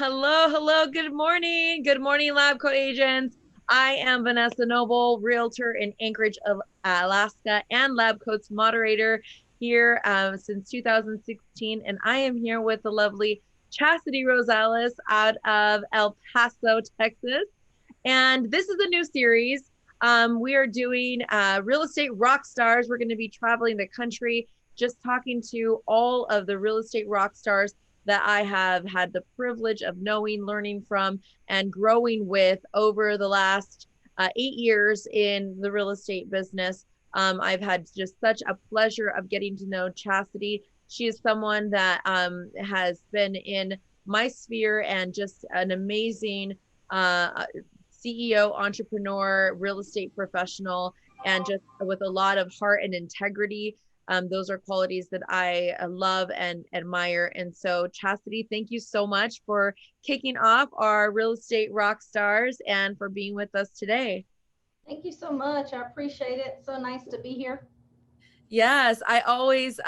Hello, hello, good morning. Good morning, LabCoatAgents. I am Vanessa Noble, realtor in Anchorage, Alaska, and LabCoat's moderator here since 2016. And I am here with the lovely Chasity Rosales out of El Paso, Texas. And this is a new series. We are doing real estate rock stars. We're going to be traveling the country, just talking to all of the real estate rock stars that I have had the privilege of knowing, learning from, and growing with over the last 8 years in the real estate business. I've had just such a pleasure of getting to know Chasity. She is someone that has been in my sphere and just an amazing CEO, entrepreneur, real estate professional, and just with a lot of heart and integrity. Those are qualities that I love and admire. And so, Chasity, thank you so much for kicking off our real estate rock stars and for being with us today. Thank you so much. I appreciate it. So nice to be here. Yes, I always,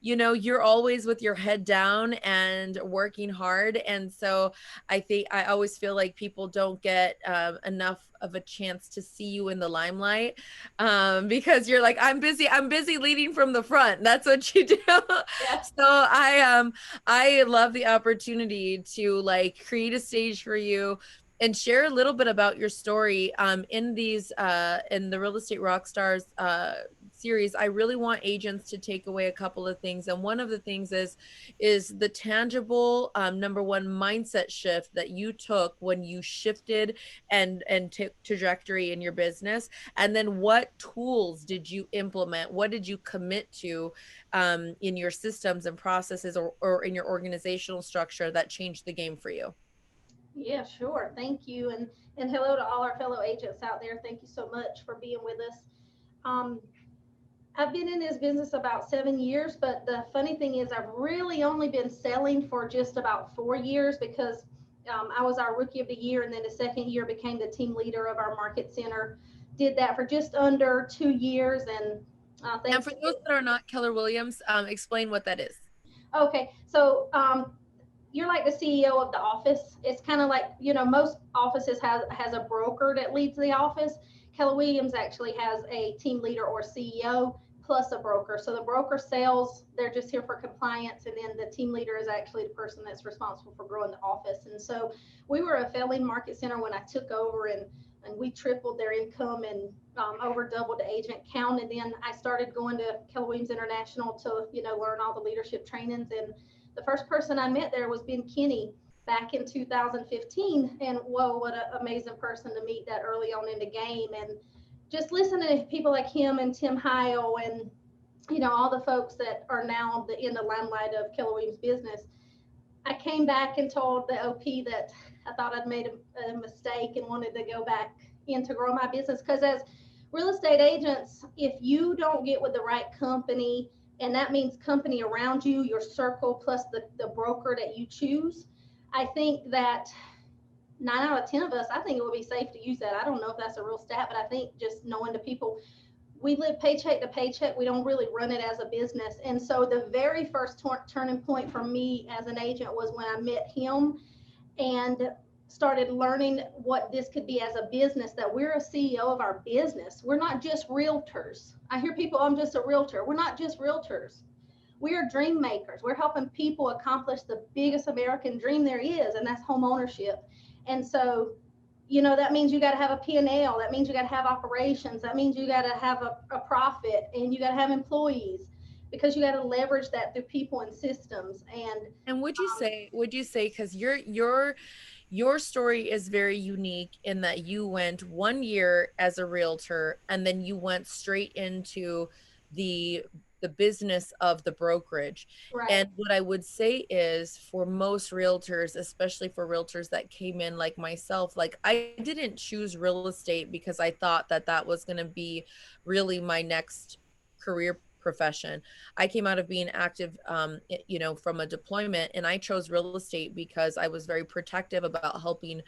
you're always with your head down and working hard. And so I think I always feel like people don't get enough of a chance to see you in the limelight because you're like, I'm busy leading from the front. That's what you do. Yeah. So I love the opportunity to like create a stage for you and share a little bit about your story in these in the real estate rock stars series. I really want agents to take away a couple of things, and one of the things is the tangible number one mindset shift that you took when you shifted and took trajectory in your business, and then what tools did you implement, what did you commit to in your systems and processes, or in your organizational structure that changed the game for you. Yeah, sure. Thank you. And hello to all our fellow agents out there. Thank you so much for being with us. Um, I've been in this business about 7 years, but the funny thing is I've really only been selling for just about 4 years because I was our rookie of the year, and then the second year became the team leader of our market center. Did that for just under 2 years, and And thanks for to those that are not Keller Williams, explain what that is. okay, so you're like the CEO of the office. It's kind of like, most offices has a broker that leads the office. Keller Williams actually has a team leader or CEO plus a broker. So the broker sells, they're just here for compliance, and then the team leader is actually the person that's responsible for growing the office. And so we were a failing market center when I took over, and we tripled their income and over doubled the agent count. And then I started going to Keller Williams International to learn all the leadership trainings. And the first person I met there was Ben Kinney back in 2015. And whoa, what an amazing person to meet that early on in the game. And just listening to people like him and Tim Heil and all the folks that are now in the limelight of Keller Williams business. I came back and told the OP that I thought I'd made a mistake and wanted to go back in to grow my business, because as real estate agents, if you don't get with the right company, and that means company around you, your circle, plus the broker that you choose, I think that 9 out of 10 of us, I think it would be safe to use that. I don't know if that's a real stat, but I think just knowing the people, we live paycheck to paycheck. We don't really run it as a business. And so the very first turning point for me as an agent was when I met him and started learning what this could be as a business, that we're a CEO of our business. We're not just realtors. I hear people, I'm just a realtor. We're not just realtors. We are dream makers. We're helping people accomplish the biggest American dream there is, and that's home ownership. And so, that means you got to have a P&L. That means you got to have operations. That means you got to have a profit, and you got to have employees, because you got to leverage that through people and systems. And would you say, because your story is very unique in that you went 1 year as a realtor and then you went straight into the business of the brokerage. Right. And what I would say is, for most realtors, especially for realtors that came in like myself, like I didn't choose real estate because I thought that that was going to be really my next career profession. I came out of being active, from a deployment, and I chose real estate because I was very protective about helping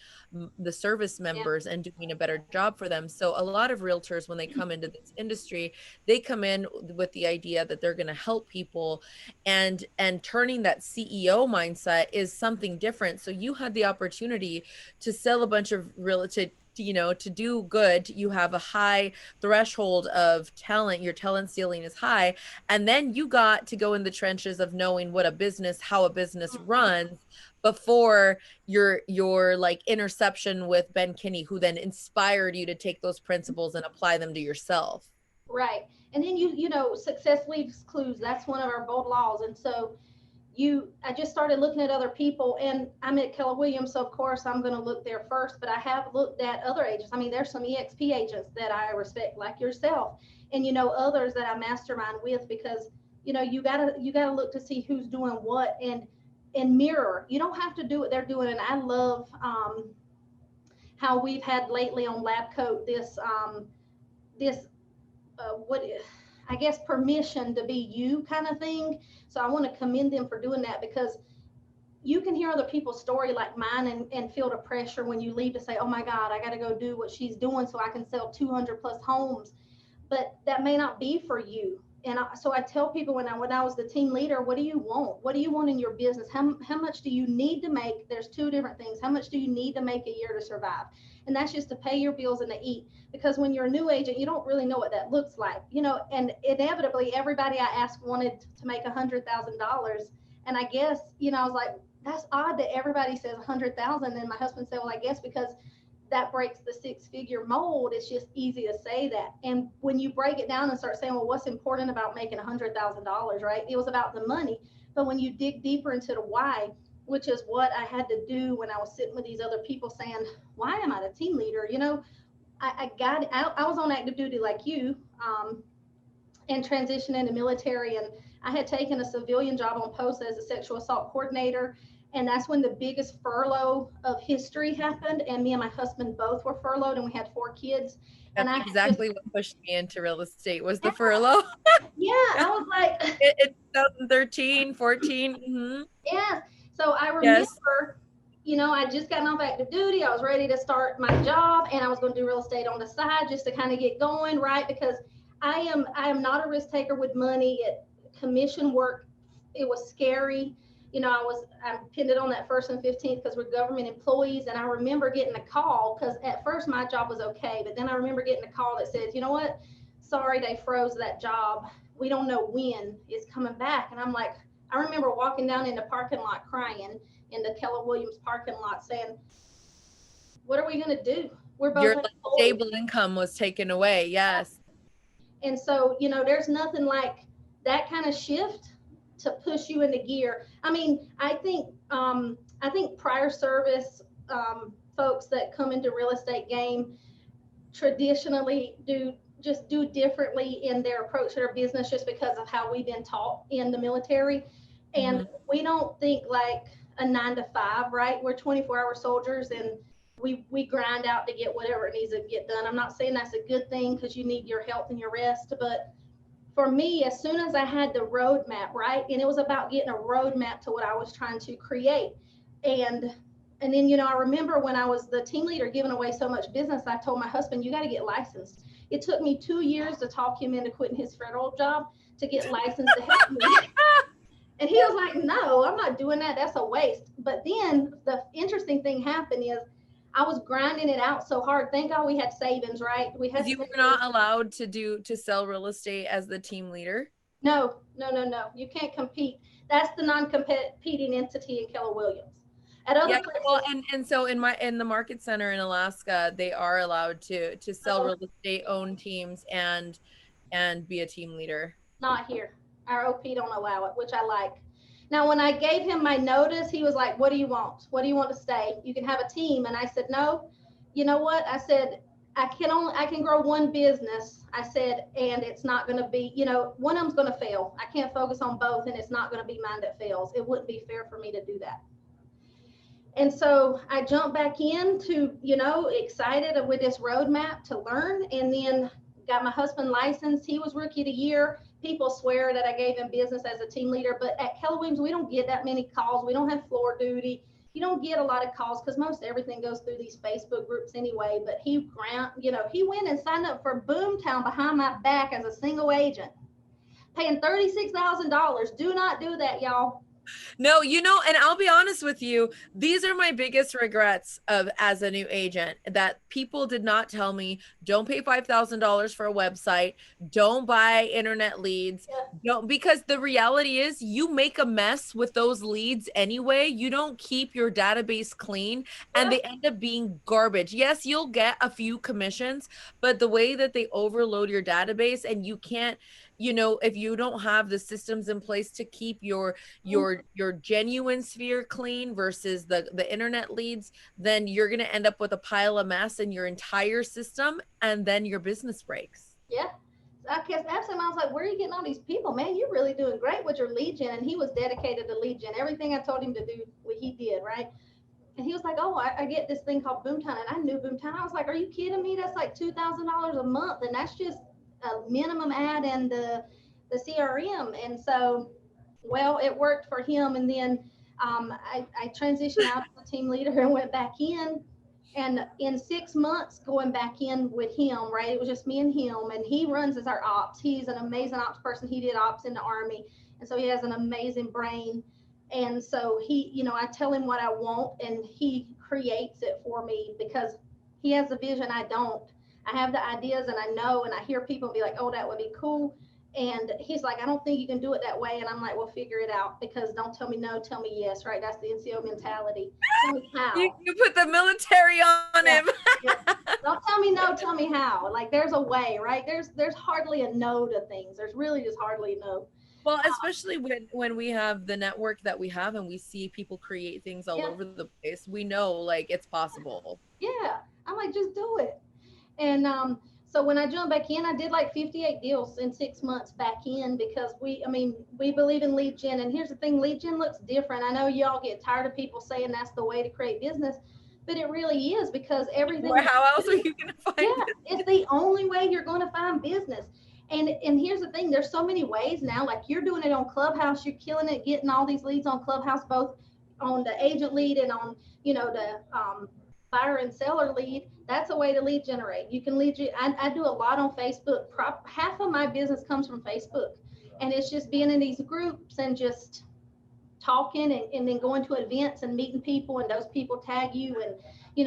the service Yeah. members and doing a better job for them. So a lot of realtors, when they come into this industry, they come in with the idea that they're going to help people, and turning that CEO mindset is something different. So you had the opportunity to sell a bunch of real estate, to do good. You have a high threshold of talent. Your talent ceiling is high. And then you got to go in the trenches of knowing how a business runs before your like interception with Ben Kinney, who then inspired you to take those principles and apply them to yourself. Right. And then success leaves clues. That's one of our bold laws. And so I just started looking at other people, and I'm at Keller Williams, so of course I'm going to look there first, but I have looked at other agents. I mean, there's some EXP agents that I respect, like yourself, and others that I mastermind with, because you gotta look to see who's doing what, and mirror. You don't have to do what they're doing. And I love how we've had lately on LabCoat this what I guess permission to be you kind of thing. So I want to commend them for doing that, because you can hear other people's story like mine and feel the pressure when you leave to say, oh my God, I got to go do what she's doing so I can sell 200 plus homes. But that may not be for you. And so I tell people, when I was the team leader, what do you want? What do you want in your business? How much do you need to make? There's two different things. How much do you need to make a year to survive? And that's just to pay your bills and to eat. Because when you're a new agent, you don't really know what that looks like, and inevitably everybody I asked wanted to make $100,000. And I guess, I was like, that's odd that everybody says 100,000. And my husband said, well, I guess because that breaks the 6-figure mold. It's just easy to say that. And when you break it down and start saying, well, what's important about making $100,000, right? It was about the money. But when you dig deeper into the why, which is what I had to do when I was sitting with these other people saying, why am I the team leader? I was on active duty like you, and transitioned into military. And I had taken a civilian job on post as a sexual assault coordinator. And that's when the biggest furlough of history happened. And me and my husband both were furloughed, and we had 4 kids. That's And exactly what pushed me into real estate, was the furlough. yeah, I was like, in 2013, 14. Mm-hmm. yes. So I Yes. remember, I just gotten off active duty. I was ready to start my job, and I was going to do real estate on the side just to kind of get going, right? Because I am not a risk taker with money. Commission work, it was scary. I pinned it on that 1st and 15th because we're government employees. And I remember getting a call, because at first my job was okay, but then I remember getting a call that says, you know what? Sorry, they froze that job. We don't know when it's coming back. And I'm like, I remember walking down in the parking lot crying, in the Keller Williams parking lot, saying, what are we going to do? We're both Your stable income was taken away. Yes. And so, there's nothing like that kind of shift to push you into gear. I mean, I think prior service folks that come into real estate game traditionally do differently in their approach to their business, just because of how we've been taught in the military. And we don't think like a 9 to 5, right? We're 24-hour soldiers, and we grind out to get whatever it needs to get done. I'm not saying that's a good thing, because you need your health and your rest, but for me, as soon as I had the roadmap, right, and it was about getting a roadmap to what I was trying to create. And then, I remember when I was the team leader giving away so much business, I told my husband, you got to get licensed. It took me 2 years to talk him into quitting his federal job to get licensed to help me. And he was like, no, I'm not doing that. That's a waste. But then the interesting thing happened is I was grinding it out so hard. Thank God we had savings, right? You were not allowed to sell real estate as the team leader. No. You can't compete. That's the non-competing entity in Keller Williams. At other places, well, and so in the market center in Alaska, they are allowed to sell real estate, own teams, and be a team leader. Not here. Our OP don't allow it, which I like. Now, when I gave him my notice, he was like, what do you want? What do you want to stay? You can have a team. And I said, no. You know what? I said, I can grow one business. I said, and it's not going to be, one of them's going to fail. I can't focus on both, and it's not going to be mine that fails. It wouldn't be fair for me to do that. And so I jumped back into, excited with this roadmap to learn. And then got my husband licensed. He was rookie of the year. People swear that I gave him business as a team leader, but at Keller Williams, we don't get that many calls. We don't have floor duty. You don't get a lot of calls because most everything goes through these Facebook groups anyway. But he went and signed up for Boomtown behind my back as a single agent, paying $36,000. Do not do that, y'all. No, and I'll be honest with you, these are my biggest regrets of as a new agent, that people did not tell me, don't pay $5,000 for a website, don't buy internet leads, don't, because the reality is you make a mess with those leads anyway. You don't keep your database clean and they end up being garbage. Yes, you'll get a few commissions, but the way that they overload your database, and you can't, if you don't have the systems in place to keep your genuine sphere clean versus the internet leads, then you're going to end up with a pile of mess in your entire system, and then your business breaks. Yeah. I guess absolutely. I was like, where are you getting all these people, man? You're really doing great with your lead gen. And he was dedicated to lead gen. Everything I told him to do, he did, right? And he was like, oh, I get this thing called Boomtown. And I knew Boomtown. I was like, are you kidding me? That's like $2,000 a month. And that's just a minimum ad and the CRM. And so, well, it worked for him. And then I transitioned out as a team leader and went back in. And in 6 months going back in with him, right, it was just me and him, and he runs as our ops. He's an amazing ops person. He did ops in the Army, and so he has an amazing brain. And so he, I tell him what I want, and he creates it for me because he has the vision I don't. I have the ideas, and I know, and I hear people be like, oh, that would be cool. And he's like, I don't think you can do it that way. And I'm like, well, figure it out, because don't tell me no, tell me yes, right? That's the NCO mentality. Tell me how. You put the military on him. Don't tell me no, tell me how. Like, there's a way, right? There's hardly a no to things. There's really just hardly a no. Well, especially when we have the network that we have and we see people create things all over the place, we know, like, it's possible. Yeah. I'm like, just do it. And so when I jumped back in, I did like 58 deals in 6 months back in, because we believe in lead gen. And here's the thing, lead gen looks different. I know y'all get tired of people saying that's the way to create business, but it really is, because everything. Well, how else are you going to find it? It's the only way you're going to find business. And here's the thing, there's so many ways now. Like, you're doing it on Clubhouse, you're killing it, getting all these leads on Clubhouse, both on the agent lead and on, the buyer and seller lead. That's a way to lead generate. You can I do a lot on Facebook. Half of my business comes from Facebook, and it's just being in these groups and just talking and then going to events and meeting people, and those people tag you, and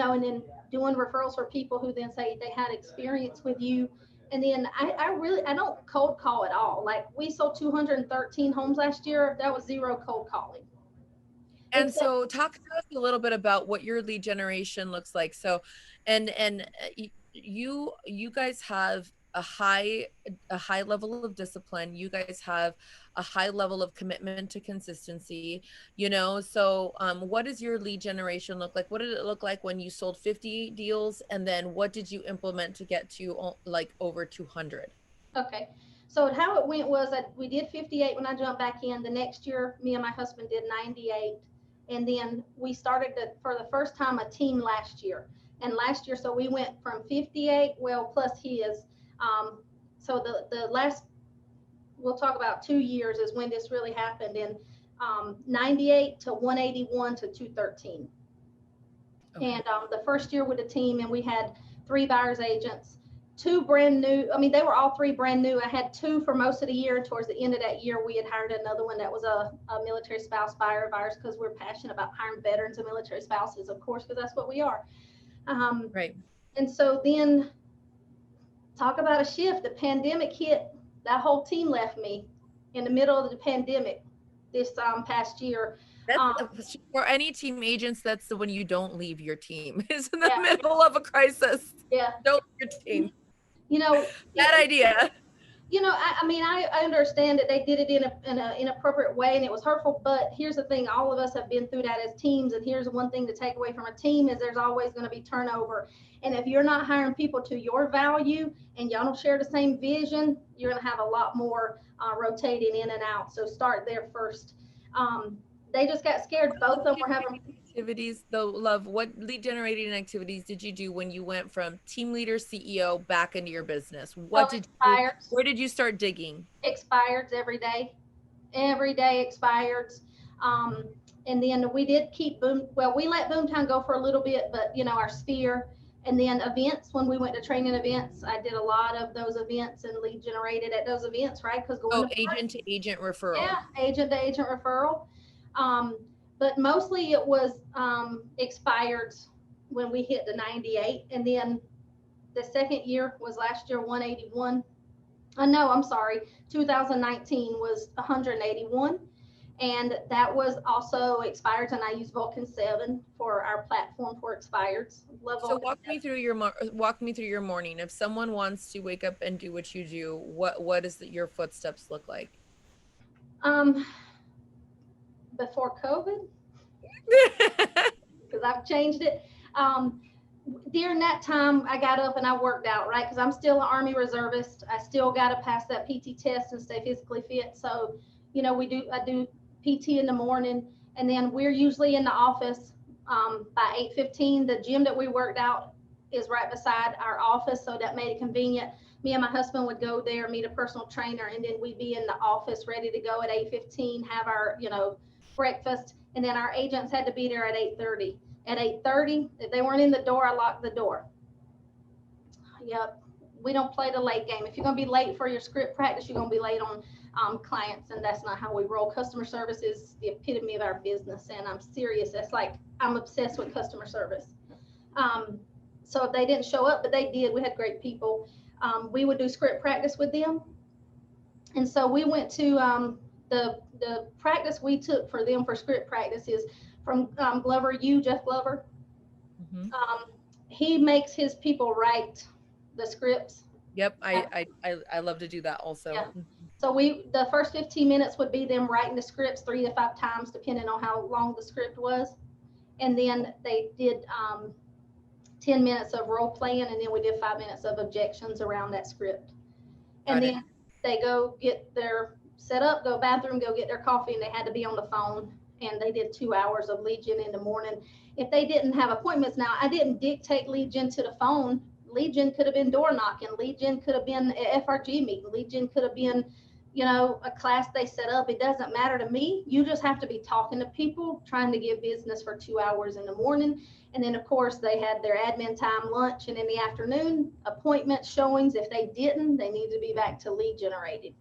and then doing referrals for people who then say they had experience with you. And then I don't cold call at all. Like, we sold 213 homes last year. That was zero cold calling. And so talk to us a little bit about what your lead generation looks like. So, and you guys have a high level of discipline. You guys have a high level of commitment to consistency, so what does your lead generation look like? What did it look like when you sold 50 deals? And then what did you implement to get to like over 200? Okay. So how it went was that we did 58 when I jumped back in. The next year, me and my husband did 98. And then we started for the first time, a team last year. And last year, so we went from 58, plus his. So the last, we'll talk about 2 years is when this really happened. And 98 to 181 to 213. Okay. And the first year with the team, and we had 3 buyers agents. 2 brand new. They were all 3 brand new. I had 2 for most of the year. Towards the end of that year, we had hired another one that was a military spouse buyer of ours, because we're passionate about hiring veterans and military spouses, of course, because that's what we are. Right. And so then, talk about a shift. The pandemic hit. That whole team left me in the middle of the pandemic this past year. For any team agents, that's the when you don't leave your team. Is in the middle of a crisis. Yeah. Don't leave your team. Bad idea. I understand that they did it in an inappropriate way, and it was hurtful, but here's the thing, all of us have been through that as teams, and here's one thing to take away from a team is there's always going to be turnover. And if you're not hiring people to your value and y'all don't share the same vision, you're going to have a lot more rotating in and out. So start there first. They just got scared. Both of them were having activities though, love, what lead generating activities did you do when you went from team leader, CEO back into your business? So What did you, expireds, where did you start digging? expireds every day expireds. Um, and then we did keep we let Boomtown go for a little bit, but our sphere. And then events, when we went to training events, I did a lot of those events and lead generated at those events, right? Because going Oh, to agent to agent referral. yeah, agent to agent referral. Um, but mostly it was expireds when we hit the 98. And then the second year was last year 181. No, I'm sorry. 2019 was 181. And that was also expireds. And I use Vulcan 7 for our platform for expireds. Love So Vulcan walk me through your morning. If someone wants to wake up and do what you do, what does your footsteps look like? 7. Before COVID, because I've changed it. During that time, I got up and I worked out, right? Because I'm still an Army reservist. I still got to pass that PT test and stay physically fit. So, I do PT in the morning, and then we're usually in the office by 8:15. The gym that we worked out is right beside our office, so that made it convenient. Me and my husband would go there, meet a personal trainer, and then we'd be in the office ready to go at 8:15, have our, breakfast, and then our agents had to be there at 8:30. At 8:30, if they weren't in the door, I locked the door. Yep. We don't play the late game. If you're going to be late for your script practice, you're going to be late on clients, and that's not how we roll. Customer service is the epitome of our business, and I'm serious. That's like, I'm obsessed with customer service. So if they didn't show up, but they did, we had great people. We would do script practice with them. And so we went to the practice we took for them for script practice is from Jeff Glover. Mhm. He makes his people write the scripts. Yep, I love to do that also. Yeah. Mhm. So the first 15 minutes would be them writing the scripts 3 to 5 times, depending on how long the script was. And then they did 10 minutes of role playing, and then we did 5 minutes of objections around that script. And then they go get their set up, go bathroom, go get their coffee, and they had to be on the phone. And they did 2 hours of lead gen in the morning. If they didn't have appointments, now I didn't dictate lead gen to the phone. Lead gen could have been door knocking. Lead gen could have been an FRG meeting. Lead gen could have been, a class they set up. It doesn't matter to me. You just have to be talking to people, trying to give business for 2 hours in the morning. And then, of course, they had their admin time, lunch, and in the afternoon, appointment showings. If they didn't, they need to be back to lead generated.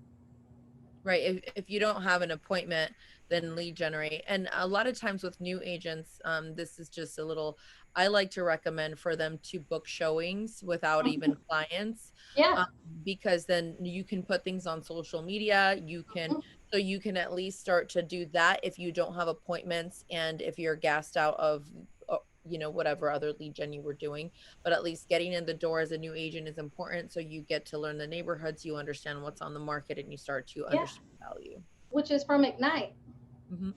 Right. If you don't have an appointment, then lead generate. And a lot of times with new agents, this is just a little, I like to recommend for them to book showings without even clients. Yeah. Because then you can put things on social media. So you can at least start to do that if you don't have appointments and if you're gassed out of whatever other lead gen you were doing, but at least getting in the door as a new agent is important. So you get to learn the neighborhoods, you understand what's on the market, and you start to Yeah. understand value. Which is from Ignite. Mm-hmm.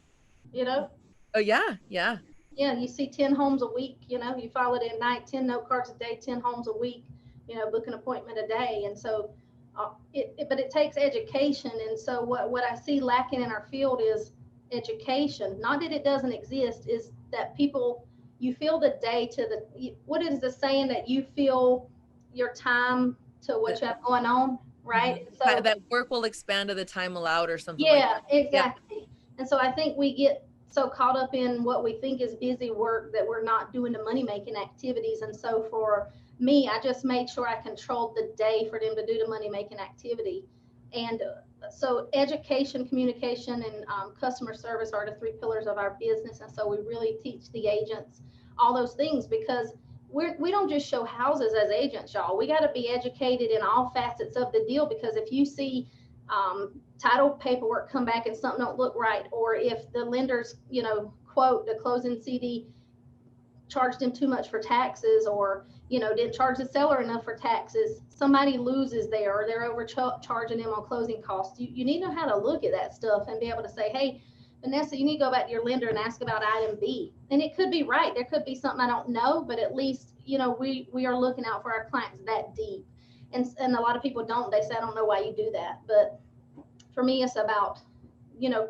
Oh yeah, yeah. Yeah, you see 10 homes a week, you follow it at night, 10 note cards a day, 10 homes a week, book an appointment a day. And so but it takes education. And so what I see lacking in our field is education. Not that it doesn't exist, is that you feel the day to what is the saying, that you feel your time to what you have going on, right? Mm-hmm. So That work will expand to the time allowed or something like yeah, that. exactly. Yeah. And so I think we get so caught up in what we think is busy work that we're not doing the money making activities. And so for me, I just made sure I controlled the day for them to do the money making activity. And so education, communication, and customer service are the 3 pillars of our business. And so we really teach the agents all those things, because we don't just show houses as agents, y'all. We got to be educated in all facets of the deal, because if you see title paperwork come back and something don't look right, or if the lenders, quote, the closing CD charged them too much for taxes, or didn't charge the seller enough for taxes, somebody loses there, or they're overcharging them on closing costs. You need to know how to look at that stuff and be able to say, hey, Vanessa, you need to go back to your lender and ask about item B. And it could be right. There could be something I don't know, but at least, we are looking out for our clients that deep. And a lot of people don't. They say, I don't know why you do that. But for me, it's about,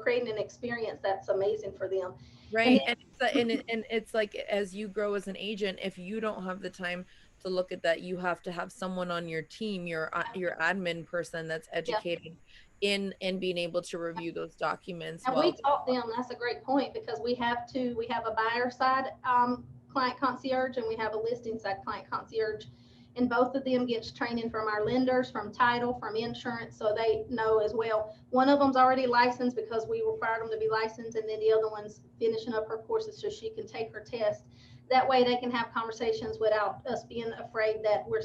creating an experience that's amazing for them. Right. And and it's like, as you grow as an agent, if you don't have the time to look at that, you have to have someone on your team, your admin person that's Yeah. educated in being able to review those documents And we while. taught them, that's a great point, because we have a buyer side client concierge, and we have a listing side client concierge. And both of them gets training from our lenders, from title, from insurance, so they know as well. One of them's already licensed because we required them to be licensed, and then the other one's finishing up her courses so she can take her test. That way they can have conversations without us being afraid that we're,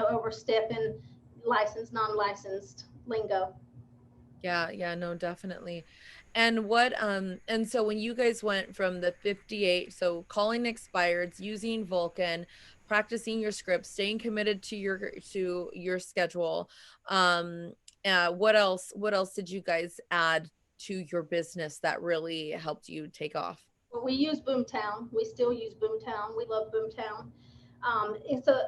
overstepping licensed, non-licensed lingo. Yeah, no, definitely. And so when you guys went from the 58, so calling expireds, using Vulcan, practicing your script, staying committed to your schedule, um, what else did you guys add to your business that really helped you take off? Well, we use Boomtown. We still use Boomtown. We love Boomtown.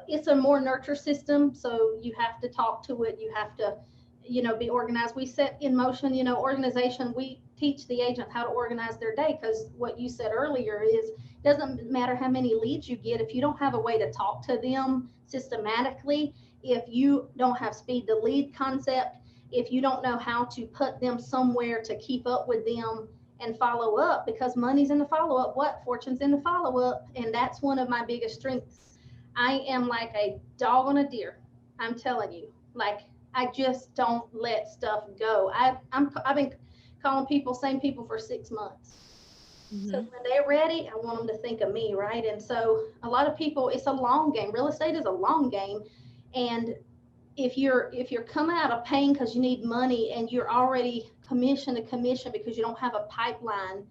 It's a more nurture system, so you have to talk to it. You have to, be organized. We set in motion, organization. We teach the agent how to organize their day, because what you said earlier is, doesn't matter how many leads you get if you don't have a way to talk to them systematically. If you don't have speed to lead concept, if you don't know how to put them somewhere to keep up with them and follow up, because money's in the follow up, what fortune's in the follow up. And that's one of my biggest strengths. I am like a dog on a deer. I'm telling you, like, I just don't let stuff go. I've been calling people, same people, for 6 months. So Mm-hmm. when they're ready, I want them to think of me, right? And so a lot of people, it's a long game. Real estate is a long game. And if you're coming out of pain because you need money, and you're already commission to commission because you don't have a pipeline,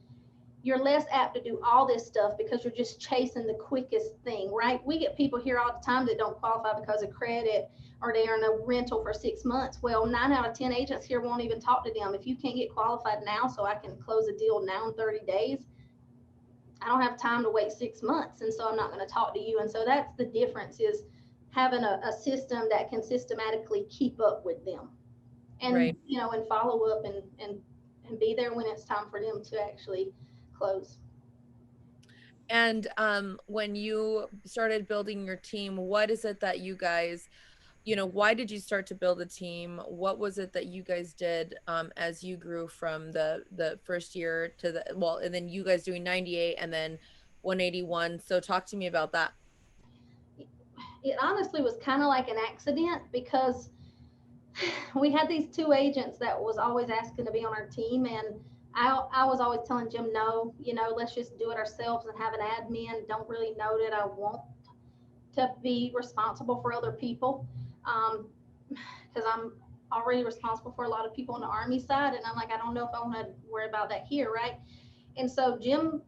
you're less apt to do all this stuff because you're just chasing the quickest thing, right? We get people here all the time that don't qualify because of credit, or they are in a rental for 6 months. Well, 9 out of 10 agents here won't even talk to them. If you can't get qualified now so I can close a deal now in 30 days, I don't have time to wait 6 months. And so I'm not going to talk to you. And so that's the difference, is having a system that can systematically keep up with them, and Right. and follow up, and be there when it's time for them to actually close. And when you started building your team, what is it that you guys, why did you start to build a team? What was it that you guys did as you grew from the first year to and then you guys doing 98 and then 181? So talk to me about that. It honestly was kind of like an accident, because we had these two agents that was always asking to be on our team, and I was always telling Jim, no, let's just do it ourselves and have an admin. Don't really know that I want to be responsible for other people, because I'm already responsible for a lot of people on the Army side, and I'm like, I don't know if I want to worry about that here, right? And so Jim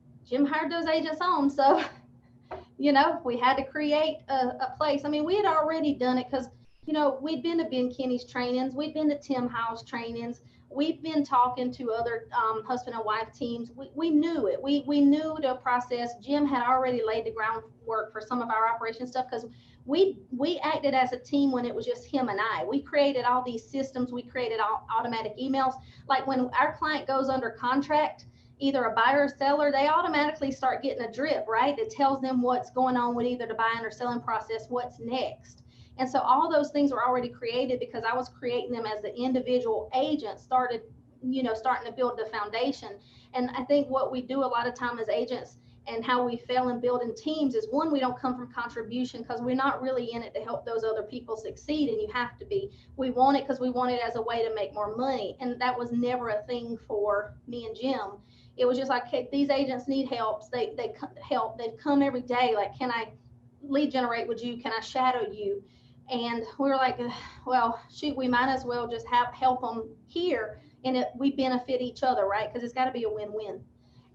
hired those agents on, so we had to create a place. I mean, we had already done it because, we'd been to Ben Kinney's trainings, we'd been to Tim Howe's trainings, we've been talking to other husband and wife teams. We knew it. We knew the process. Jim had already laid the groundwork for some of our operation stuff, because we acted as a team when it was just him and I. We created all these systems. We created all automatic emails. Like when our client goes under contract, either a buyer or seller, they automatically start getting a drip, right? It tells them what's going on with either the buying or selling process, what's next. And so all those things were already created because I was creating them as the individual agent starting to build the foundation. And I think what we do a lot of time as agents, and how we fail in building teams, is, one, we don't come from contribution because we're not really in it to help those other people succeed, and you have to be. We want it because we want it as a way to make more money, and that was never a thing for me and Jim. It was just like, hey, these agents need help. They help. They'd come every day. Like, can I lead generate with you? Can I shadow you? And we were like, well, shoot, we might as well just help them here, and we benefit each other, right? Because it's got to be a win-win.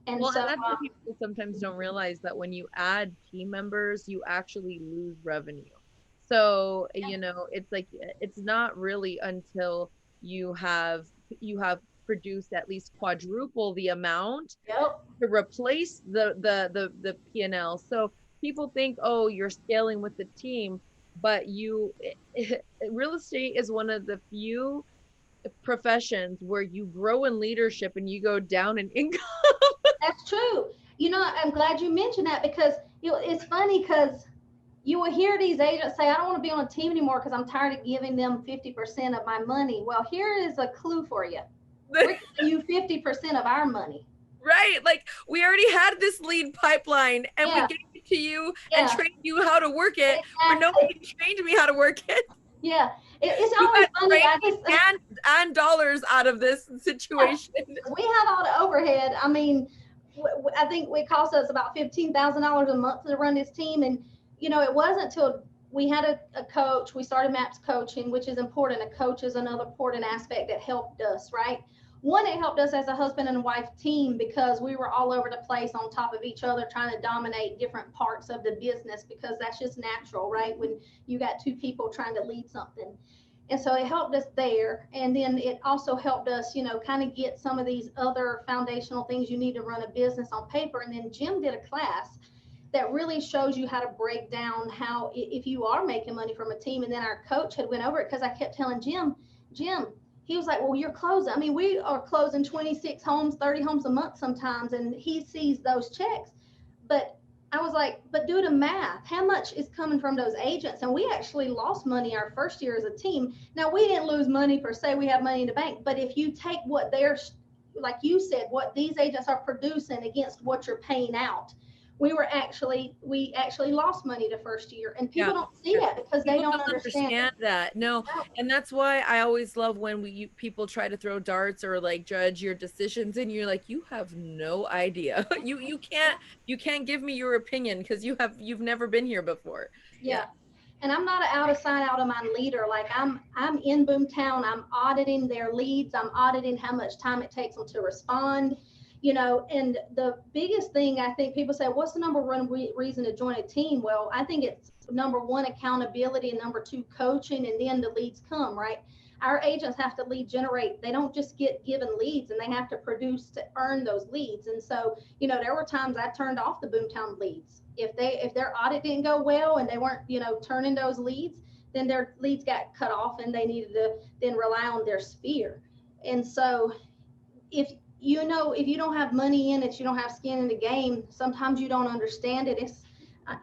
And Well, so, and that's what people sometimes don't realize, that when you add team members, you actually lose revenue. So, it's like, it's not really until you have produced at least quadruple the amount yep, to replace the P&L. So people think, oh, you're scaling with the team, but real estate is one of the few professions where you grow in leadership and you go down in income. that's true. I'm glad you mentioned that because it's funny because you will hear these agents say, I don't want to be on a team anymore because I'm tired of giving them 50% of my money. Well, here is a clue for you. We're giving you 50% of our money. Right. Like we already had this lead pipeline and we Yeah, gave it to you and yeah, trained you how to work it where exactly. nobody trained me how to work it. Yeah, it's You always got funny. I training just and dollars out of this yeah, situation. we have all the overhead. I mean, I think it cost us about $15,000 a month to run this team, and it wasn't until we had a coach. We started MAPS coaching, which is important. A coach is another important aspect that helped us, right? One, it helped us as a husband and wife team because we were all over the place on top of each other, trying to dominate different parts of the business because that's just natural, right? When you got two people trying to lead something. And so it helped us there. And then it also helped us, kind of get some of these other foundational things you need to run a business on paper. And then Jim did a class that really shows you how to break down how, if you are making money from a team. And then our coach had went over it because I kept telling Jim, he was like, well, you're closing. I mean, we are closing 26 homes, 30 homes a month sometimes. And he sees those checks. But I was like, but do the math. How much is coming from those agents? And we actually lost money our first year as a team. Now, we didn't lose money per se. We have money in the bank. But if you take what they're, like you said, what these agents are producing against what you're paying out, we actually lost money the first year. And Yeah. people don't see that because they People don't don't understand it. understand that. No. And that's why I always love when people try to throw darts or like judge your decisions and you're like, you have no idea. You can't give me your opinion because you've never been here before. Yeah. Yeah. And I'm not an out of sign, out of mind leader. Like I'm in Boomtown. I'm auditing their leads. I'm auditing how much time it takes them to respond. And the biggest thing I think people say, what's the number one reason to join a team? Well, I think it's number one, accountability, and number two, coaching, and then the leads come, right? Our agents have to lead generate. They don't just get given leads, and they have to produce to earn those leads. And so, there were times I turned off the Boomtown leads. If their audit didn't go well and they weren't, turning those leads, then their leads got cut off and they needed to then rely on their sphere. And so if if you don't have money in it, you don't have skin in the game, sometimes you don't understand it. It's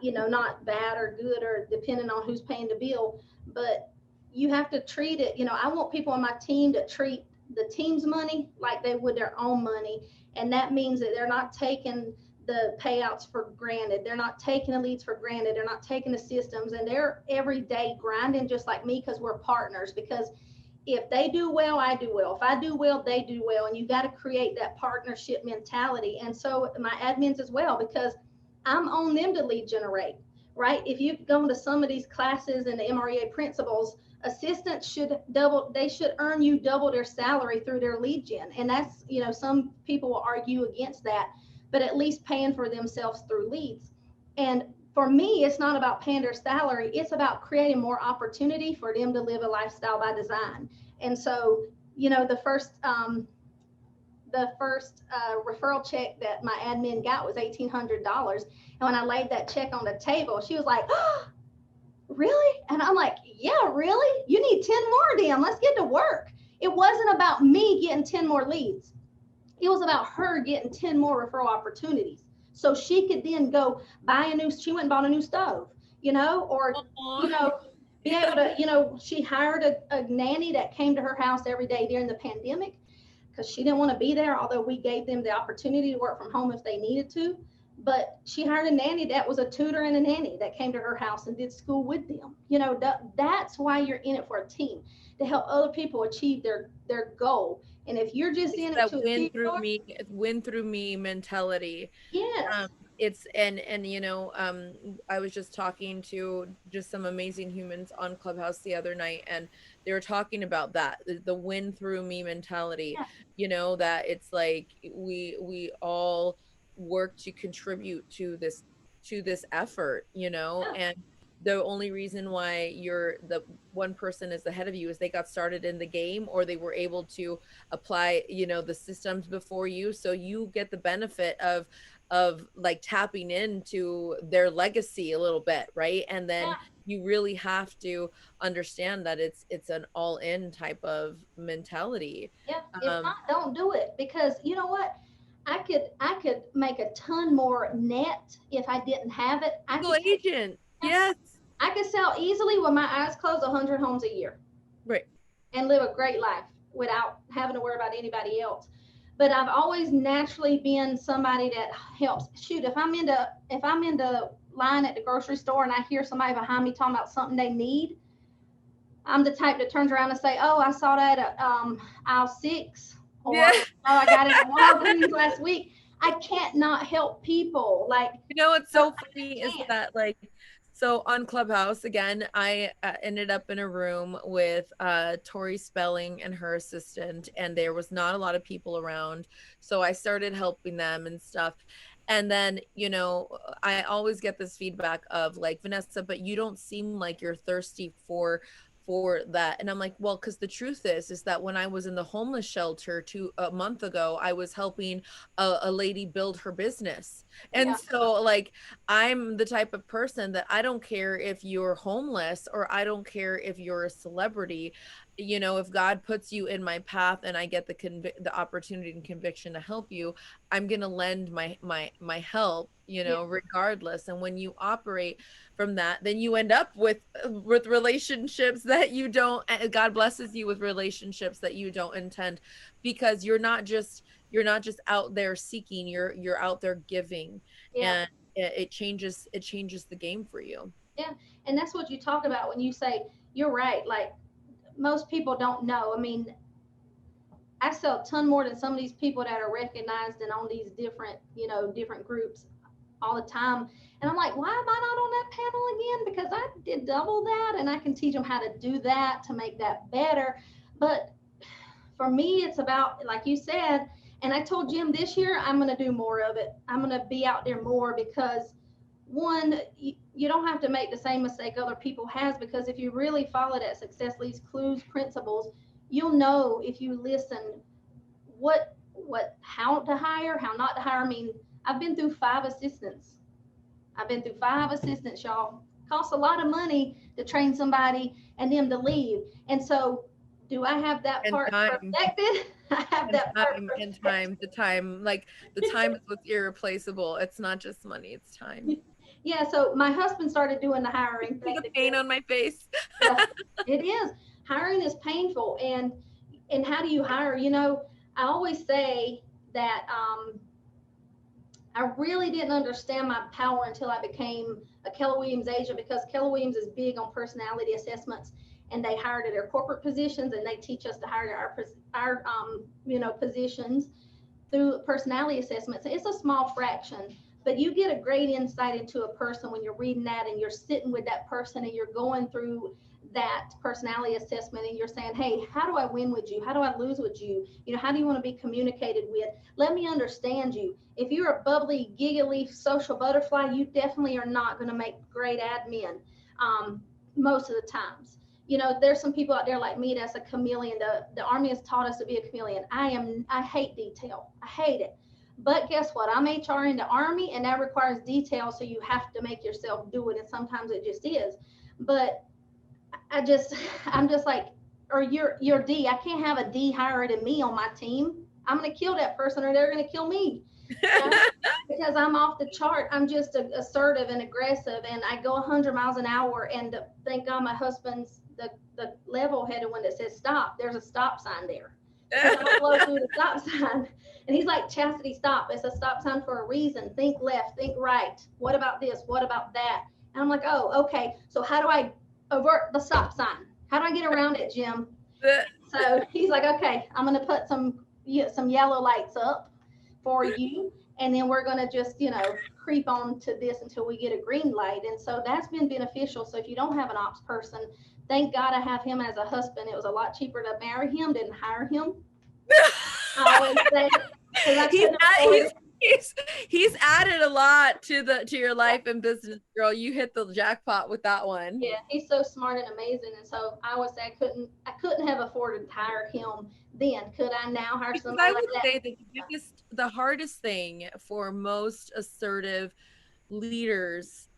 not bad or good or depending on who's paying the bill, but you have to treat it. I want people on my team to treat the team's money like they would their own money, and that means that they're not taking the payouts for granted, they're not taking the leads for granted, they're not taking the systems, and they're every day grinding just like me because we're partners. Because if they do well, I do well. If I do well, they do well. And you got to create that partnership mentality. And so my admins as well, because I'm on them to lead generate, right? If you've gone to some of these classes and the MREA principles, assistants they should earn you double their salary through their lead gen. And that's, some people will argue against that, but at least paying for themselves through leads. And for me, it's not about paying their salary. It's about creating more opportunity for them to live a lifestyle by design. And so, the first referral check that my admin got was $1,800. And when I laid that check on the table, she was like, oh, really? And I'm like, yeah, really? You need 10 more, damn. Let's get to work. It wasn't about me getting 10 more leads. It was about her getting 10 more referral opportunities. So she could then go she went and bought a new stove, or, be able to, she hired a nanny that came to her house every day during the pandemic because she didn't want to be there, although we gave them the opportunity to work from home if they needed to. But she hired a nanny that was a tutor and a nanny that came to her house and did school with them. That's why you're in it for a team, to help other people achieve their goal. And if you're just in it That to achieve win through me mentality. yes, It's and I was just talking to just some amazing humans on Clubhouse the other night, and they were talking about that, the win through me mentality. yeah, That it's like we all work to contribute to this effort, yeah, and the only reason why you're the one person is ahead of you is they got started in the game, or they were able to apply the systems before you, so you get the benefit of like tapping into their legacy a little bit, right? And then yeah, you really have to understand that it's an all-in type of mentality. yeah. If um not, don't do it, because you know what? I could make a ton more net if I didn't have it. Single agent. Yes. I could sell easily with my eyes closed 100 homes a year. Right. And live a great life without having to worry about anybody else. But I've always naturally been somebody that helps. Shoot, if I'm in the line at the grocery store and I hear somebody behind me talking about something they need, I'm the type that turns around and say, "Oh, I saw that at aisle 6," or Yeah. "Oh, I got it at Walgreens last week." I can't not help people. Like, You know what's so funny is that, like, so on Clubhouse again, I ended up in a room with Tori Spelling and her assistant, and there was not a lot of people around, so I started helping them and stuff. And then, you know, I always get this feedback of like, Vanessa, but you don't seem like you're thirsty for that. And I'm like, well, because the truth is that when I was in the homeless shelter a month ago, I was helping a lady build her business. And yeah, so, like, I'm the type of person that I don't care if you're homeless or I don't care if you're a celebrity. You know, if God puts you in my path and I get the opportunity and conviction to help you, I'm going to lend my help, you yeah, know, regardless. And when you operate from that, then you end up with relationships that you don't, God blesses you with relationships that you don't intend, because you're not just out there seeking, you're out there giving. yeah, And it changes the game for you. yeah. And that's what you talk about when you say you're right. Like, most people don't know. I mean, I sell a ton more than some of these people that are recognized and on these different, different groups all the time. And I'm like, why am I not on that panel again? Because I did double that and I can teach them how to do that to make that better. But for me, it's about, like you said, and I told Jim this year, I'm going to do more of it. I'm going to be out there more because, one, you don't have to make the same mistake other people has, because if you really follow that success leads clues principles, you'll know if you listen how to hire, how not to hire. I mean, I've been through 5 assistants. Y'all. Costs a lot of money to train somebody and them to leave. And so, do I have that And part time. perfected? I have And that part time and perfected. time, the time is what's irreplaceable. It's not just money, it's time. Yeah, so my husband started doing the hiring See thing the pain because, on my face. yeah, it is. Hiring is painful. And how do you hire? I always say that I really didn't understand my power until I became a Keller Williams agent, because Keller Williams is big on personality assessments, and they hire to their corporate positions, and they teach us to hire to our positions through personality assessments. It's a small fraction, but you get a great insight into a person when you're reading that and you're sitting with that person and you're going through that personality assessment and you're saying, hey, how do I win with you? How do I lose with you? How do you want to be communicated with? Let me understand you. If you're a bubbly, giggly social butterfly, you definitely are not going to make great admin most of the times. There's some people out there like me that's a chameleon. The Army has taught us to be a chameleon. I hate detail. I hate it. But guess what? I'm HR in the Army, and that requires detail, so you have to make yourself do it, and sometimes it just is. But I just, I'm just like, or you're D. I can't have a D higher than me on my team. I'm gonna kill that person, or they're gonna kill me. You know? Because I'm off the chart. I'm just assertive and aggressive, and I go 100 miles an hour. And thank God my husband's the level-headed one that says stop. There's a stop sign there, because I'll blow through the stop sign. And he's like, Chastity, stop. It's a stop sign for a reason. Think left, think right. What about this? What about that? And I'm like, oh, okay. So how do I avert the stop sign? How do I get around it, Jim? So he's like, okay, I'm going to put some yellow lights up for you, and then we're going to just creep on to this until we get a green light. And so that's been beneficial. So if you don't have an ops person, thank God I have him as a husband. It was a lot cheaper to marry him than hire him. I always say, because I couldn't afford it. He's added a lot to your life and business, girl. You hit the jackpot with that one. Yeah, he's so smart and amazing. And so I always say I couldn't have afforded to hire him then. Could I now hire Because somebody I like would that? say that the hardest thing for most assertive leaders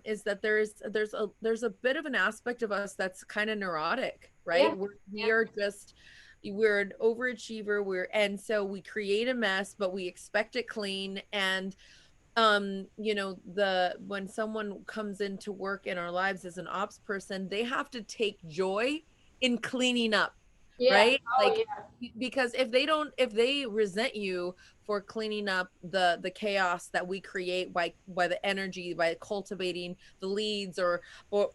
is that there's a bit of an aspect of us that's kind of neurotic, Yeah, right? We yeah, are just we're an overachiever, and so we create a mess, but we expect it clean. And you know, the when someone comes into work in our lives as an ops person, they have to take joy in cleaning up, Yeah. right? Oh Like, yeah. because if they don't, if they resent you for cleaning up the chaos that we create by the energy, by cultivating the leads, or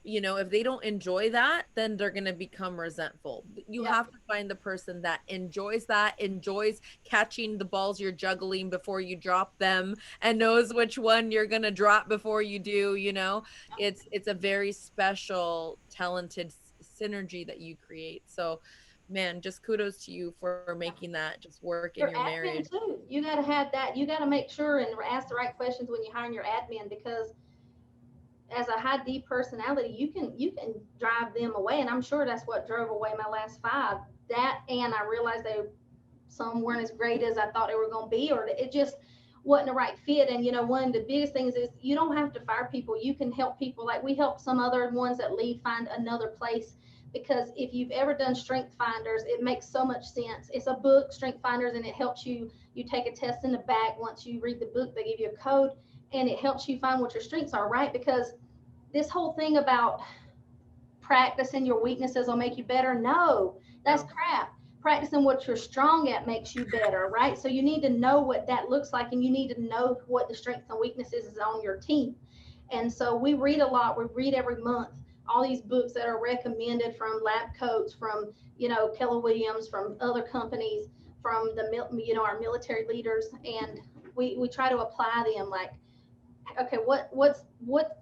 you know, if they don't enjoy that, then they're going to become resentful. You Yep. have to find the person that enjoys that, enjoys catching the balls you're juggling before you drop them, and knows which one you're going to drop before you do, you know. It's a very special, talented synergy that you create. So man, just kudos to you for making that just work in Your your marriage. admin too. You got to have that. You got to make sure and ask the right questions when you're hiring your admin, because as a high D personality, you can drive them away, and I'm sure that's what drove away my last five. That, and I realized they some weren't as great as I thought they were going to be, or it just wasn't the right fit. And one of the biggest things is you don't have to fire people. You can help people. Like we help some other ones that leave find another place, because if you've ever done strength finders, it makes so much sense. It's a book, strength finders, and it helps you. You take a test in the back. Once you read the book, they give you a code, and it helps you find what your strengths are, right? Because this whole thing about practicing your weaknesses will make you better. No, that's No. crap. Practicing what you're strong at makes you better, right? So you need to know what that looks like, and you need to know what the strengths and weaknesses is on your team. And so we read a lot. We read every month all these books that are recommended from lab coats, from Keller Williams, from other companies, from the our military leaders, and we try to apply them. Like, okay, what's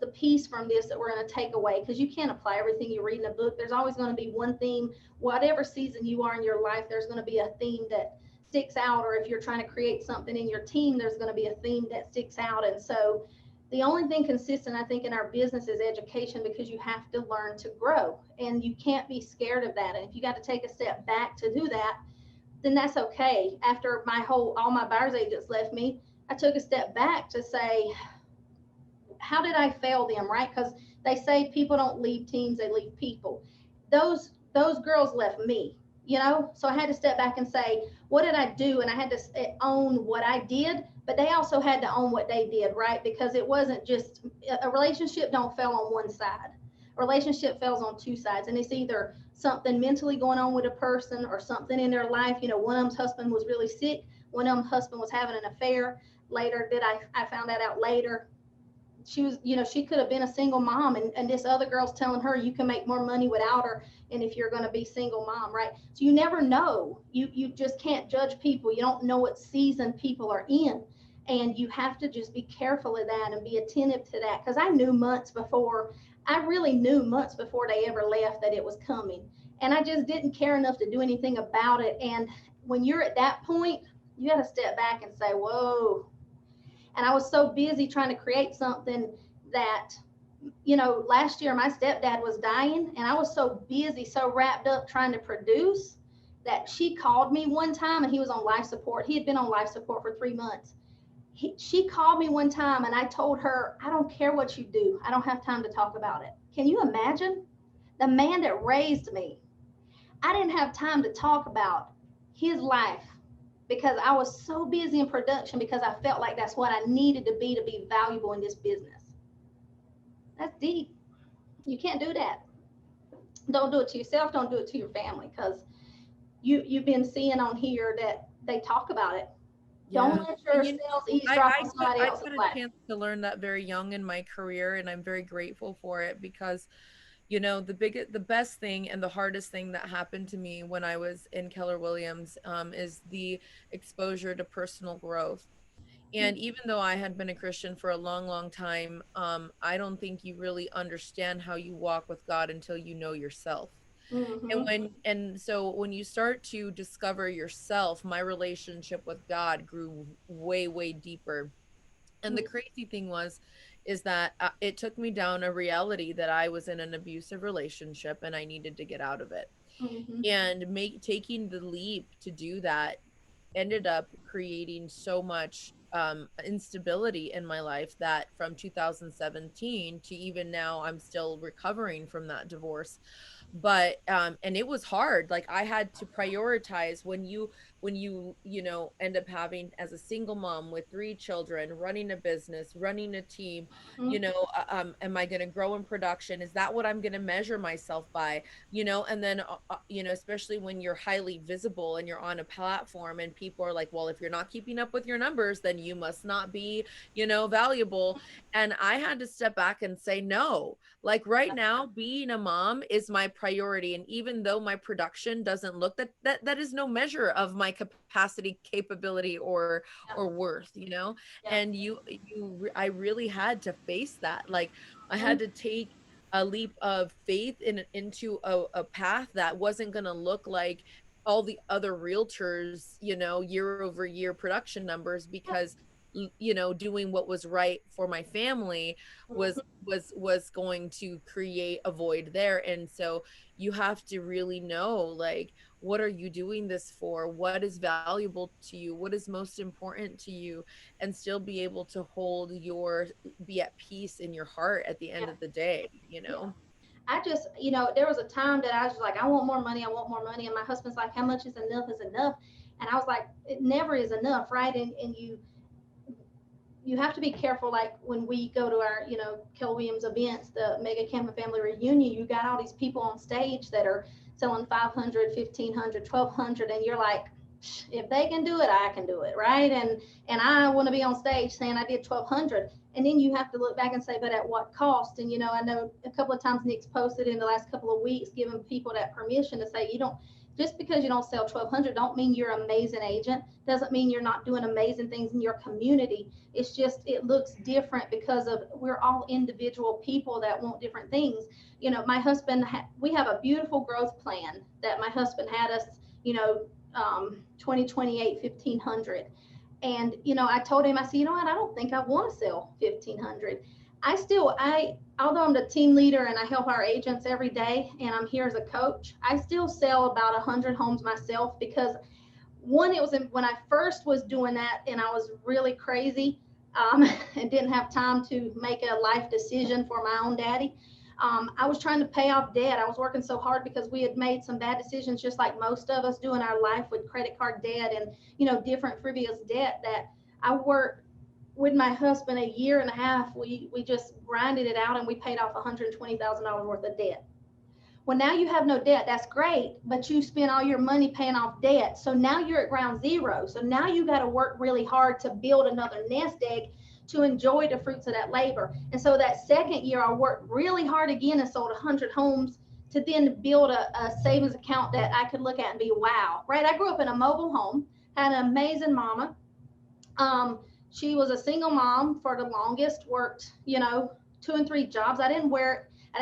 the piece from this that we're going to take away? Because you can't apply everything you read in a book. There's always going to be one theme. Whatever season you are in your life, there's going to be a theme that sticks out. Or if you're trying to create something in your team, there's going to be a theme that sticks out. And so the only thing consistent, I think, in our business is education, because you have to learn to grow, and you can't be scared of that. And if you got to take a step back to do that, then that's okay. After all my buyer's agents left me, I took a step back to say, how did I fail them, right? Because they say people don't leave teams, they leave people. Those girls left me. So I had to step back and say, what did I do? And I had to own what I did, but they also had to own what they did, right? Because it wasn't just a relationship don't fail on one side. A relationship fails on two sides, and it's either something mentally going on with a person or something in their life. One of them's husband was really sick, one of them's husband was having an affair. Later, I found that out later. She was, she could have been a single mom, and this other girl's telling her you can make more money without her, and if you're going to be single mom, right? So you never know. You just can't judge people. You don't know what season people are in, and you have to just be careful of that and be attentive to that. Because I really knew months before they ever left that it was coming, and I just didn't care enough to do anything about it. And when you're at that point, you got to step back and say, whoa. And I was so busy trying to create something that, last year my stepdad was dying, and I was so busy, so wrapped up trying to produce, that she called me one time, and he was on life support. He had been on life support for 3 months. She called me one time, and I told her, I don't care what you do. I don't have time to talk about it. Can you imagine? The man that raised me, I didn't have time to talk about his life, because I was so busy in production, because I felt like that's what I needed to be valuable in this business. That's deep. You can't do that. Don't do it to yourself. Don't do it to your family, because you've been seeing on here that they talk about it. Don't Yeah. let And yourselves eavesdrop on somebody I else's got a life. chance to learn that very young in my career, and I'm very grateful for it because, you know, the best thing and the hardest thing that happened to me when I was in Keller Williams is the exposure to personal growth. And even though I had been a Christian for a long, long time, I don't think you really understand how you walk with God until you know yourself. Mm-hmm. And so when you start to discover yourself, my relationship with God grew way, way deeper. And the crazy thing is that it took me down a reality that I was in an abusive relationship and I needed to get out of it. Mm-hmm. And taking the leap to do that ended up creating so much instability in my life that from 2017 to even now, I'm still recovering from that divorce. But and it was hard. Like I had to prioritize when you end up having, as a single mom with 3 children, running a business, running a team, Mm-hmm. am I going to grow in production? Is that what I'm going to measure myself by? And then especially when you're highly visible and you're on a platform and people are like, well, if you're not keeping up with your numbers, then you must not be valuable. And I had to step back and say, no, like right now being a mom is my priority. And even though my production doesn't look, that is no measure of my capacity, capability, or worth. Yeah. And I really had to face that. Like I had to take a leap of faith into a path that wasn't going to look like all the other realtors, year over year production numbers, because doing what was right for my family Mm-hmm. was going to create a void there. And so you have to really know, like, what are you doing this for? What is valuable to you? What is most important to you? And still be able to be at peace in your heart at the end Yeah. of the day, Yeah. I just, there was a time that I was like, I want more money, I want more money. And my husband's like, how much is enough is enough? And I was like, it never is enough, right? And you have to be careful. Like when we go to our, Keller Williams events, the Mega Camp Family Reunion, you got all these people on stage that are selling 500, 1500, 1200, and you're like, if they can do it, I can do it, right? And I want to be on stage saying I did 1200. And then you have to look back and say, but at what cost? And I know a couple of times Nick's posted in the last couple of weeks, giving people that permission to say, you don't, just because you don't sell 1200 don't mean you're an amazing agent, doesn't mean you're not doing amazing things in your community. It's just, it looks different because of, we're all individual people that want different things. My husband, we have a beautiful growth plan that my husband had us, 2028 1500. And I told him, I said, what, I don't think I want to sell 1500. Although I'm the team leader and I help our agents every day and I'm here as a coach, I still sell about 100 homes myself, because one, it was when I first was doing that and I was really crazy, and didn't have time to make a life decision for my own daddy. I was trying to pay off debt. I was working so hard because we had made some bad decisions, just like most of us do in our life, with credit card debt and different frivolous debt, that I worked with my husband a year and a half. We just grinded it out and we paid off $120,000 worth of debt. Well, now you have no debt. That's great, but you spent all your money paying off debt. So now you're at ground zero. So now you got to work really hard to build another nest egg to enjoy the fruits of that labor. And so that second year, I worked really hard again and sold 100 homes to then build a savings account that I could look at and be, wow, right? I grew up in a mobile home, had an amazing mama. She was a single mom for the longest, worked, 2 and 3 jobs. I didn't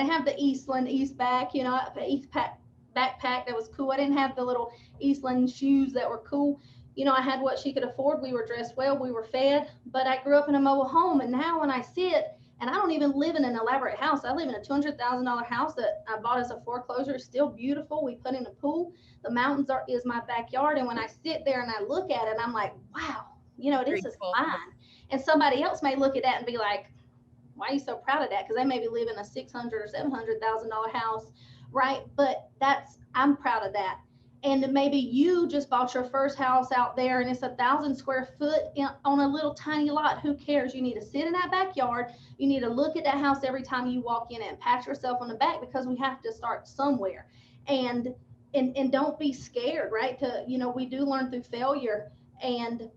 have the Eastland Eastback, Eastpak backpack that was cool. I didn't have the little Eastland shoes that were cool. I had what she could afford. We were dressed well, we were fed, but I grew up in a mobile home. And now when I sit, and I don't even live in an elaborate house, I live in a $200,000 house that I bought as a foreclosure. It's still beautiful. We put in a pool. The mountains is my backyard. And when I sit there and I look at it, I'm like, wow, this is fine. And somebody else may look at that and be like, why are you so proud of that? Because they maybe live in a $600,000 or $700,000 house, right? But I'm proud of that. And maybe you just bought your first house out there and it's 1,000 square foot on a little tiny lot. Who cares? You need to sit in that backyard. You need to look at that house every time you walk in and pat yourself on the back, because we have to start somewhere. And don't be scared, right? We do learn through failure, and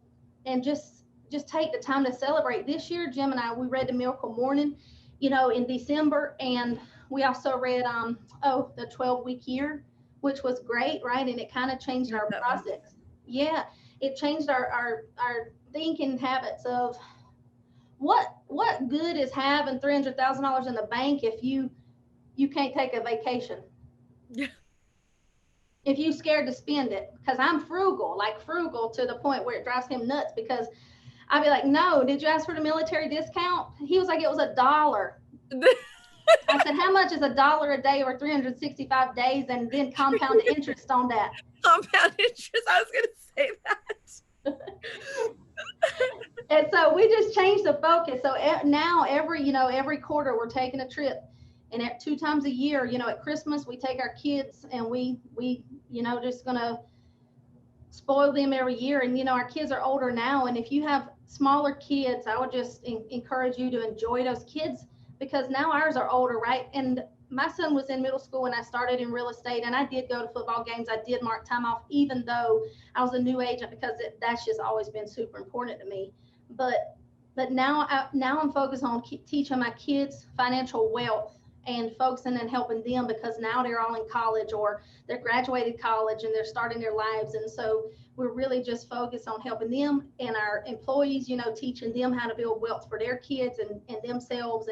just take the time to celebrate. This year, Jim and I, we read the Miracle Morning, in December, and we also read the 12-week year, which was great, right? And it kind of changed our process. Yeah, it changed our thinking habits of what good is having $300,000 in the bank if you can't take a vacation. Yeah. If you scared to spend it, because I'm frugal to the point where it drives him nuts, because I'd be like, no, did you ask for the military discount? He was like, it was $1. I said, how much is $1 a day over 365 days, and then compound interest on that? Compound interest. I was going to say that. And so we just changed the focus. So now every quarter we're taking a trip. And at 2 times a year, at Christmas, we take our kids and we just gonna spoil them every year. And our kids are older now, and if you have smaller kids, I would just encourage you to enjoy those kids, because now ours are older, right? And my son was in middle school when I started in real estate, and I did go to football games. I did mark time off, even though I was a new agent, because that's just always been super important to me. But now I'm focused on teaching my kids financial wealth and focusing and helping them, because now they're all in college or they're graduated college and they're starting their lives. And so we're really just focused on helping them and our employees, teaching them how to build wealth for their kids and themselves.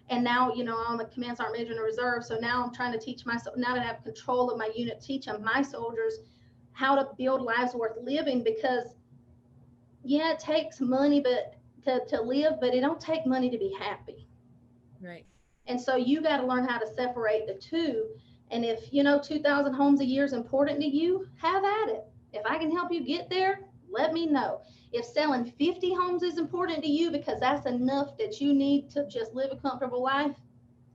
And now, I'm a command sergeant major in the reserve. So now I'm trying to teach myself, now that I have control of my unit, teaching my soldiers how to build lives worth living, because yeah, it takes money to live, but it don't take money to be happy. Right. And so you got to learn how to separate the two. And if 2,000 homes a year is important to you, have at it. If I can help you get there, let me know. If selling 50 homes is important to you, because that's enough that you need to just live a comfortable life,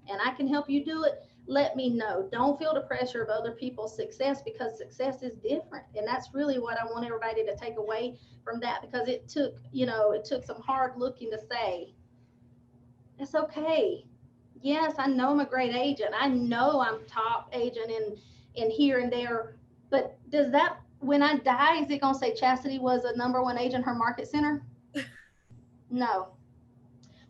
and I can help you do it, let me know. Don't feel the pressure of other people's success, because success is different. And that's really what I want everybody to take away from that, because it took some hard looking to say, it's okay. Yes, I know I'm a great agent. I know I'm top agent in here and there. But does that, when I die, is it going to say Chasity was a #1 agent in her market center? No.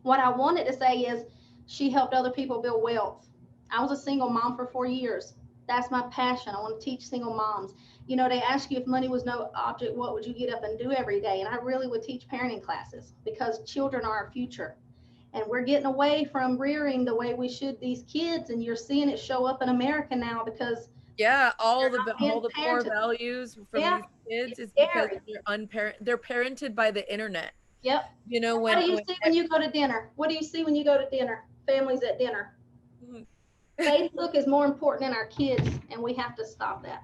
What I wanted to say is she helped other people build wealth. I was a single mom for 4 years. That's my passion. I want to teach single moms. They ask you, if money was no object, what would you get up and do every day? And I really would teach parenting classes, because children are our future. And we're getting away from rearing the way we should these kids, and you're seeing it show up in America now, because all the core values from these kids is because they're parented by the internet. Yep. What do you see when you go to dinner? What do you see when you go to dinner? Families at dinner. Facebook is more important than our kids, and we have to stop that.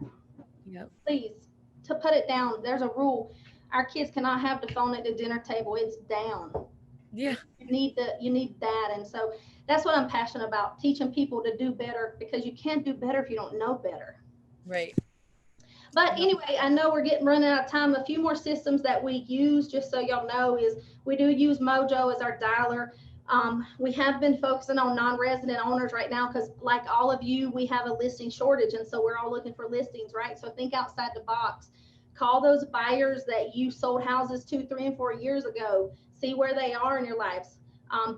Yep. Please, to put it down. There's a rule. Our kids cannot have the phone at the dinner table. It's down. Yeah. You need that. And so that's what I'm passionate about, teaching people to do better, because you can't do better if you don't know better. Right. But anyway, I know we're running out of time. A few more systems that we use, just so y'all know, is we do use Mojo as our dialer. We have been focusing on non-resident owners right now, because like all of you, we have a listing shortage. And so we're all looking for listings, right? So think outside the box. Call those buyers that you sold houses 2, 3, and 4 years ago. See where they are in your lives.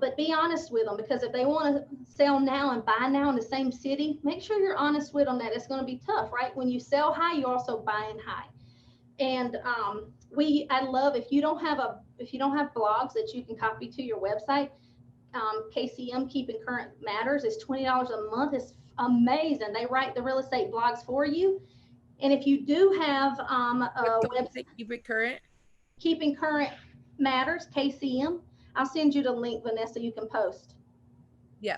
But be honest with them, because if they want to sell now and buy now in the same city, make sure you're honest with them that it's going to be tough, right? When you sell high, you're also buying high. And I love, if you don't have blogs that you can copy to your website, KCM, Keeping Current Matters, is $20 a month. It's amazing. They write the real estate blogs for you. And if you do have a website, Keeping Current Matters, KCM, I'll send you the link, Vanessa, you can post. Yeah.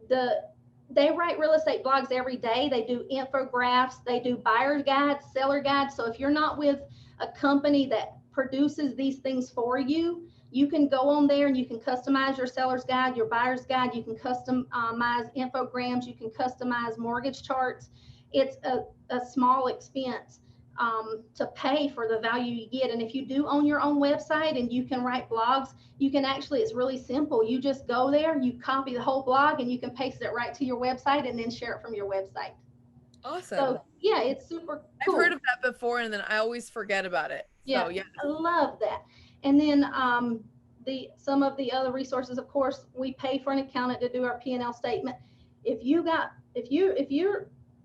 They write real estate blogs every day. They do infographics, they do buyer guides, seller guides. So if you're not with a company that produces these things for you, you can go on there and you can customize your seller's guide, your buyer's guide. You can customize infograms. You can customize mortgage charts. It's a small expense to pay for the value you get. And if you do own your own website and you can write blogs, you can actually, it's really simple. You just go there, you copy the whole blog, and you can paste it right to your website and then share it from your website. Awesome. So yeah, it's super cool. I've heard of that before, and then I always forget about it. Yeah, so, yeah. I love that. And then some of the other resources, of course, we pay for an accountant to do our P&L statement. If you're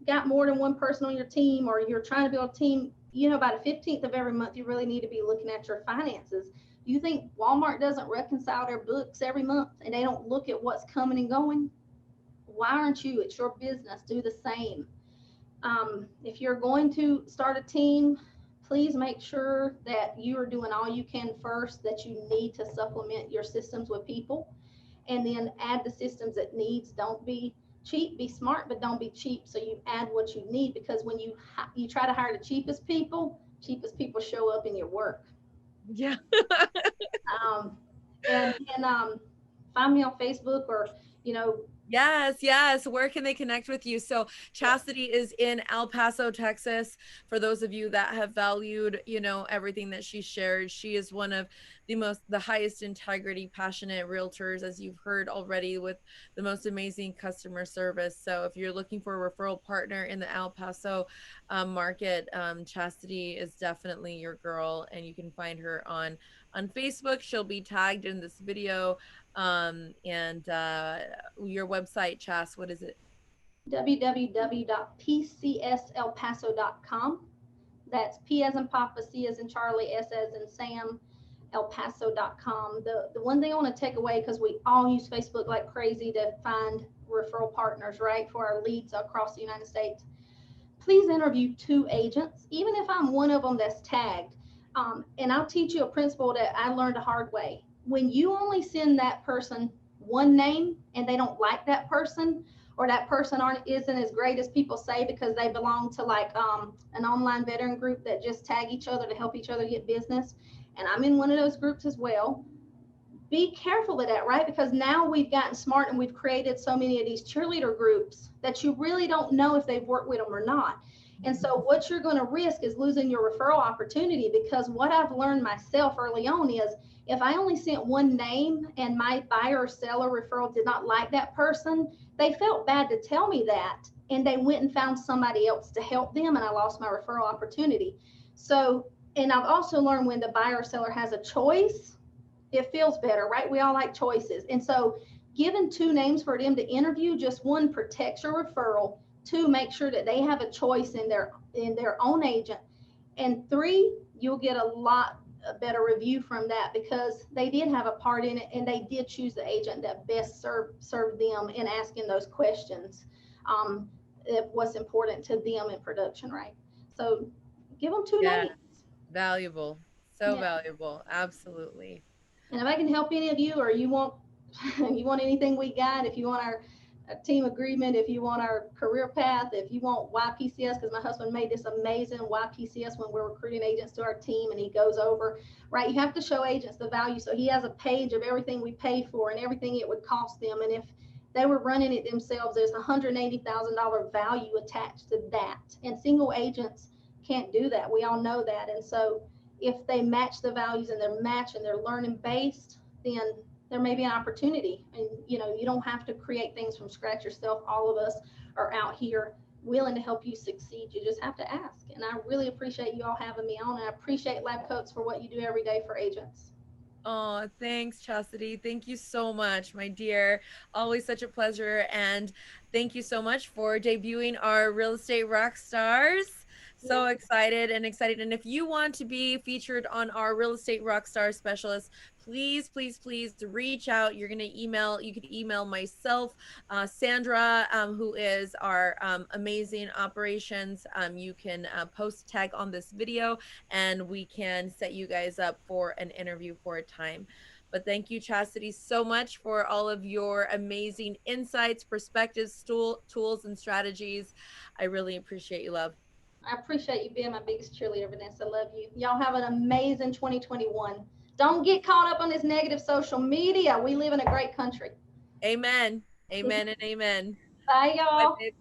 got more than one person on your team, or you're trying to build a team, by the 15th of every month, you really need to be looking at your finances. Do you think Walmart doesn't reconcile their books every month and they don't look at what's coming and going? Why aren't you? It's your business. Do the same. If you're going to start a team, please make sure that you are doing all you can first, that you need to supplement your systems with people, and then add the systems it needs. Don't be cheap, be smart, but don't be cheap. So you add what you need, because when you try to hire the cheapest people show up in your work. Yeah. And find me on Facebook, or Yes. Where can they connect with you? So Chasity is in El Paso, Texas. For those of you that have valued, everything that she shared, she is one of the highest integrity, passionate realtors, as you've heard already, with the most amazing customer service. So if you're looking for a referral partner in the El Paso market, Chasity is definitely your girl, and you can find her on Facebook. She'll be tagged in this video. And your website, Chas, what is it? www.pcselpaso.com. That's P as in Papa, C as in Charlie, S as in Sam, elpaso.com. The one thing I want to take away, because we all use Facebook like crazy to find referral partners, right, for our leads across the United States. Please interview 2 agents, even if I'm one of them that's tagged. And I'll teach you a principle that I learned the hard way. When you only send that person one name and they don't like that person, or that person isn't as great as people say because they belong to like an online veteran group that just tag each other to help each other get business, and I'm in one of those groups as well, be careful of that, right? Because now we've gotten smart and we've created so many of these cheerleader groups that you really don't know if they've worked with them or not. And so what you're going to risk is losing your referral opportunity, because what I've learned myself early on is if I only sent one name and my buyer or seller referral did not like that person, they felt bad to tell me that. And they went and found somebody else to help them, and I lost my referral opportunity. So, and I've also learned when the buyer or seller has a choice, it feels better, right? We all like choices. And so given 2 names for them to interview, just 1 protects your referral, 2 make sure that they have a choice in their own agent, and 3 you'll get a lot better review from that because they did have a part in it and they did choose the agent that best served them in asking those questions, what's important to them in production, right? So give them 2 Yeah, names. valuable. So Yeah. valuable. Absolutely. And if I can help any of you, or you want you want anything we got, if you want our team agreement, if you want our career path, if you want YPCS, because my husband made this amazing YPCS when we're recruiting agents to our team, and he goes over, right? You have to show agents the value. So he has a page of everything we pay for and everything it would cost them. And if they were running it themselves, there's $180,000 value attached to that. And single agents can't do that. We all know that. And so if they match the values and they're learning based, then there may be an opportunity. And you don't have to create things from scratch yourself. All of us are out here willing to help you succeed. You just have to ask. And I really appreciate you all having me on, and I appreciate Lab Coats for what you do every day for agents. Oh, thanks, Chastity. Thank you so much, my dear. Always such a pleasure. And thank you so much for debuting our real estate rock stars. So Yeah. excited and excited. And if you want to be featured on our real estate rock star specialist, please reach out. You could email myself, Sandra, who is our amazing operations. You can post tag on this video and we can set you guys up for an interview for a time. But thank you, Chastity, so much for all of your amazing insights, perspectives, tools, and strategies. I really appreciate you, love. I appreciate you being my biggest cheerleader, Vanessa. Love you. Y'all have an amazing 2021. Don't get caught up on this negative social media. We live in a great country. Amen. Amen and amen. Bye, Bye, y'all. babe.